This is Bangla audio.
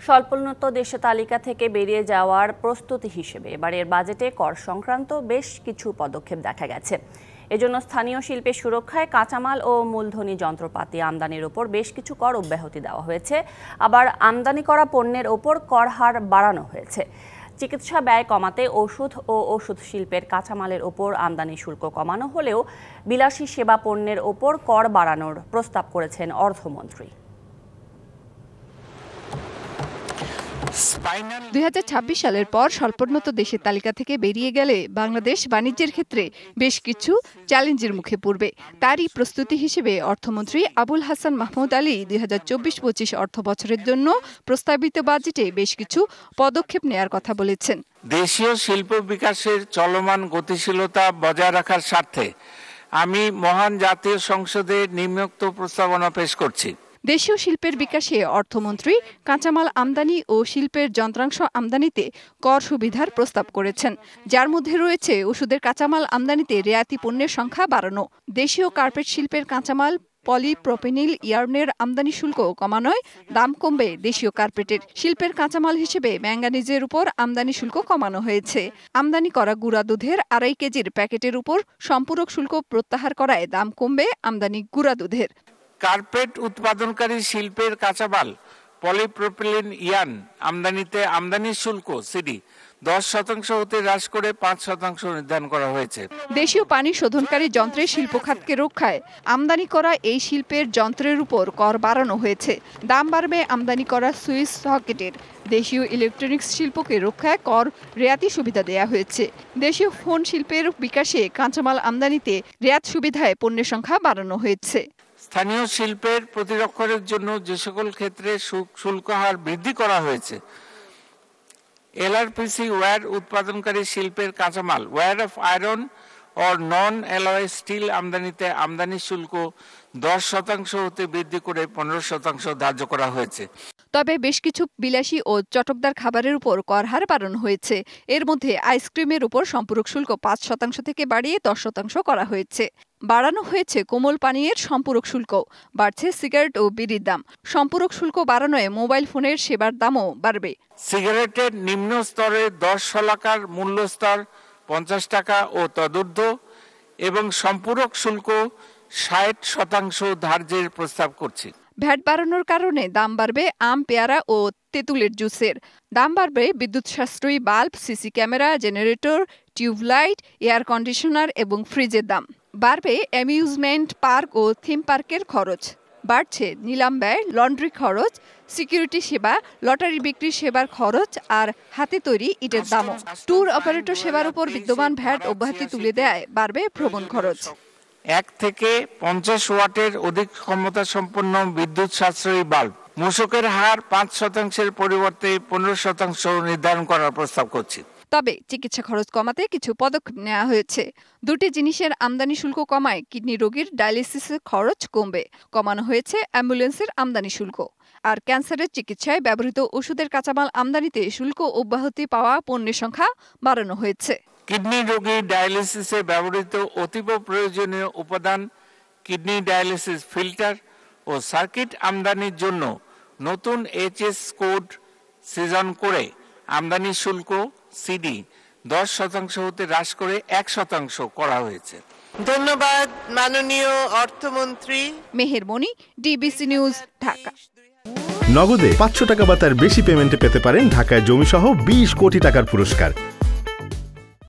স্বল্পোন্নত দেশ তালিকা থেকে বেরিয়ে যাওয়ার প্রস্তুতি হিসেবে এবারের বাজেটে কর সংক্রান্ত বেশ কিছু পদক্ষেপ দেখা গেছে। এজন্য স্থানীয় শিল্পের সুরক্ষায় কাঁচামাল ও মূলধনী যন্ত্রপাতি আমদানির ওপর বেশ কিছু কর অব্যাহতি দেওয়া হয়েছে। আবার আমদানি করা পণ্যের ওপর কর হার বাড়ানো হয়েছে। চিকিৎসা ব্যয় কমাতে ওষুধ ও ওষুধ শিল্পের কাঁচামালের ওপর আমদানি শুল্ক কমানো হলেও বিলাসী সেবা পণ্যের ওপর কর বাড়ানোর প্রস্তাব করেছেন অর্থমন্ত্রী। 2026 সালের পর স্বল্পোন্নত দেশের তালিকা থেকে বেরিয়ে গেলে বাংলাদেশ বাণিজ্যের ক্ষেত্রে বেশ কিছু চ্যালেঞ্জের মুখে পড়বে। তারই প্রস্তুতি হিসেবে অর্থমন্ত্রী আবুল হাসান মাহমুদ আলী 2024-25 অর্থ বছরের জন্য প্রস্তাবিত বাজেটে বেশ কিছু পদক্ষেপ নেয়ার কথা বলেছেন। দেশীয় শিল্প বিকাশের চলমান গতিশীলতা বজায় রাখার স্বার্থে আমি মহান জাতীয় সংসদে নিম্নোক্ত প্রস্তাবনা পেশ করছি। দেশীয় শিল্পের বিকাশে অর্থমন্ত্রী কাঁচামাল আমদানি ও শিল্পের যন্ত্রাংশ আমদানিতে কর সুবিধার প্রস্তাব করেছেন, যার মধ্যে রয়েছে ওষুধের কাঁচামাল আমদানিতে রেয়াতি পণ্যের সংখ্যা বাড়ানো, দেশীয় কার্পেট শিল্পের কাঁচামাল পলিপ্রোপিনিল ইয়ার্নের আমদানি শুল্ক কমানোয় দাম কমবে দেশীয় কার্পেটের। শিল্পের কাঁচামাল হিসেবে ম্যাঙ্গানিজের উপর আমদানি শুল্ক কমানো হয়েছে। আমদানি করা গুঁড়া দুধের 2.5 কেজির প্যাকেটের উপর সম্পূরক শুল্ক প্রত্যাহার করায় দাম কমবে আমদানি গুঁড়া দুধের। কার্পেট উৎপাদনকারী শিল্পের কাঁচামাল পলিপ্রোপিলিন ইয়ার্ন আমদানিতে আমদানি শুল্ক সিডি 10% হতে হ্রাস করে 5% নির্ধারণ করা হয়েছে। দেশীয় পানি শোধনকারী যন্ত্রের শিল্প খাতকে রক্ষায় আমদানি করা এই শিল্পের যন্ত্রের উপর কর বাড়ানো হয়েছে। দাম বাড়বে আমদানি করা সুইচ সকেটের। দেশীয় ইলেকট্রনিক্স শিল্পকে রক্ষায় কর রেয়াতি সুবিধা দেয়া হয়েছে। দেশীয় ফোন শিল্পের বিকাশে কাঁচামাল আমদানিতে রেয়াত সুবিধায় পণ্যের সংখ্যা বাড়ানো হয়েছে। স্থানীয় শিল্পের প্রতিরক্ষণের জন্য যে সকল ক্ষেত্রে শুল্ক হার বৃদ্ধি করা হয়েছে, এলআরপিসি ওয়্যার উৎপাদনকারী শিল্পের কাঁচামাল ওয়্যার অফ আয়রন ও নন অ্যালয় স্টিল আমদানিতে আমদানি শুল্ক 10% হতে বৃদ্ধি করে 15% ধার্য করা হয়েছে। তবে বেশ কিছু বিলাসী ও চটকদার খাবারের উপর কর হার বাড়ানো হয়েছে। এর মধ্যে আইসক্রিমের উপর সম্পূরক শুল্ক 5% থেকে বাড়িয়ে 10% করা হয়েছে। বাড়ানো হয়েছে কোমল পানীয়ের সম্পূরক শুল্ক, বাড়ছে সিগারেট ও বিড়ির দাম। সম্পূরক শুল্ক বাড়ানোয় মোবাইল ফোনের সেবার দামও বাড়বে। সিগারেটের নিম্ন স্তরে 10 শলাকার মূল্য স্তর 50 টাকা ও তদূর্ধ্ব এবং সম্পূরক শুল্ক 60% ধার্যের প্রস্তাব করছি। ভ্যাট বাড়ানোর কারণে দাম বাড়বে আম, পেয়ারা ও তেঁতুলের জুসের। দাম বাড়বে বিদ্যুৎ সাশ্রয়ী bulb, CC camera, generator, tubelight, air conditioner এবং ফ্রিজের দাম। বাড়বে অ্যামিউজমেন্ট পার্ক ও থিম পার্কের খরচ। বাড়ছে নিলাম ব্যয়, লন্ড্রি খরচ, সিকিউরিটি সেবা, লটারি বিক্রি সেবার খরচ আর হাতে তৈরি ইটের দামও। ট্যুর অপারেটর সেবার উপর বিদ্যমান ভ্যাট অব্যাহতি তুলে দেয় বাড়বে ভ্রমণ খরচ। 1 থেকে 50 ওয়াটের অধিক ক্ষমতা সম্পন্ন বিদ্যুৎ সাশ্রয়ী বাল্ব মূসকের হার 5%-এর পরিবর্তে 15% নির্ধারণ করার প্রস্তাব করছি। তবে চিকিৎসা খরচ কমাতে কিছু পদক্ষেপ নেওয়া হয়েছে। দুটি জিনিসের আমদানি শুল্ক কমায় কিডনি রোগীর ডায়ালিসিসের খরচ কমবে। কমানো হয়েছে অ্যাম্বুলেন্সের আমদানি শুল্ক। আর ক্যান্সারের চিকিৎসায় ব্যবহৃত ওষুধের কাঁচামাল আমদানিতে শুল্ক অব্যাহতি পাওয়া পণ্যের সংখ্যা বাড়ানো হয়েছে। কিডনি রোগীর ডায়ালিসিসে ব্যবহৃত অতীব প্রয়োজনীয় উপাদান কিডনি ডায়ালিসিস ফিল্টার ও সার্কিট আমদানির জন্য নতুন এইচএস কোড সৃজন করে আমদানি শুল্ক সিডি 10% হতে হ্রাস করে 1% করা হয়েছে। ধন্যবাদ মাননীয় অর্থমন্ত্রী। মেহের মনি, ডিবিসি নিউজ, ঢাকা। নগদে 500 টাকা বা তার বেশি পেমেন্টে পেতে পারেন ঢাকায় জমিসহ 20 কোটি টাকার পুরস্কার।